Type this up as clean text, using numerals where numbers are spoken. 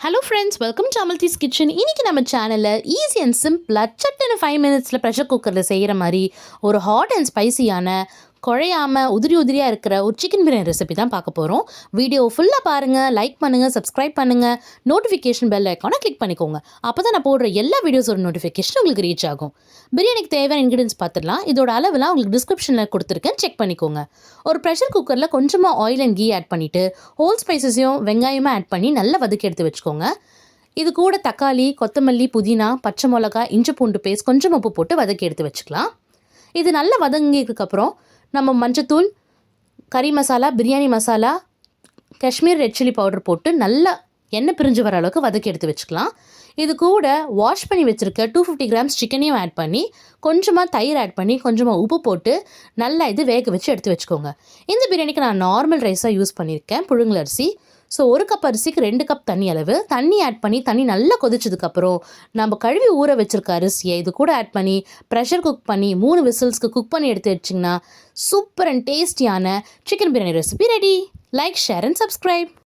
Hello friends, welcome to Amaltis kitchen. இன்றைக்கி நம்ம சேனலில் ஈஸி அண்ட் சிம்பிளாக சட்டுன்னு 5 மினிட்ஸில் ப்ரெஷர் குக்கரில் செய்கிற மாதிரி ஒரு ஹாட் அண்ட் ஸ்பைசியான குழையாமல் உதிரி உதிரியாக இருக்கிற ஒரு சிக்கன் பிரியாணி ரெசிபி தான் பார்க்க போகிறோம். வீடியோ ஃபுல்லாக பாருங்கள், லைக் பண்ணுங்கள், சப்ஸ்கிரைப் பண்ணுங்கள், நோட்டிஃபிகேஷன் பெல் ஐக்கானை கிளிக் பண்ணிக்கோங்க. அப்போ தான் நான் போடுற எல்லா வீடியோஸோட நோட்டிஃபிகேஷன் உங்களுக்கு ரீச் ஆகும். பிரியாணிக்கு தேவையான இன்க்ரீடியன்ஸ் பார்த்துடலாம். இதோட அளவுலாம் உங்களுக்கு டிஸ்கிரிப்ஷனில் கொடுத்துருக்கேன், செக் பண்ணிக்கோங்க. ஒரு ப்ரெஷர் குக்கரில் கொஞ்சமாக ஆயில் அண்ட் கீ ஆட் பண்ணிவிட்டு ஹோல் ஸ்பைசஸையும் வெங்காயமும் ஆட் பண்ணி நல்லா வதக்கி எடுத்து வச்சுக்கோங்க. இது கூட தக்காளி, கொத்தமல்லி, புதினா, பச்சை மிளகாய், இஞ்சி பூண்டு பேஸ்ட், கொஞ்சம் உப்பு போட்டு வதக்கி எடுத்து வச்சுக்கலாம். இது நல்லா வதங்கியதுக்கப்புறம் நம்ம மஞ்சத்தூள், கறி masala, biryani masala, Kashmir red chilli powder போட்டு நல்லா எண்ணெய் பிரிஞ்சு வர அளவுக்கு வதக்கி எடுத்து வச்சுக்கலாம். இது கூட வாஷ் பண்ணி வச்சுருக்க 250 கிராம்ஸ் சிக்கனையும் ஆட் பண்ணி கொஞ்சமாக தயிர் ஆட் பண்ணி கொஞ்சமாக உப்பு போட்டு நல்லா இது வேக வச்சு எடுத்து வச்சுக்கோங்க. இந்த பிரியாணிக்கு நான் நார்மல் ரைஸாக யூஸ் பண்ணியிருக்கேன், புழுங்கல் அரிசி. ஸோ 1 கப் அரிசிக்கு 2 கப் தண்ணி அளவு. தண்ணி ஆட் பண்ணி தண்ணி நல்லா கொதிச்சதுக்கப்புறம் நம்ம கழுவி ஊற வச்சுருக்க அரிசியை இது கூட ஆட் பண்ணி ப்ரெஷர் குக் பண்ணி 3 விசில்ஸ்க்கு குக் பண்ணி எடுத்து வச்சிங்கன்னா சூப்பர் அண்ட் டேஸ்டியான chicken biryani recipe ready. Like, share and subscribe.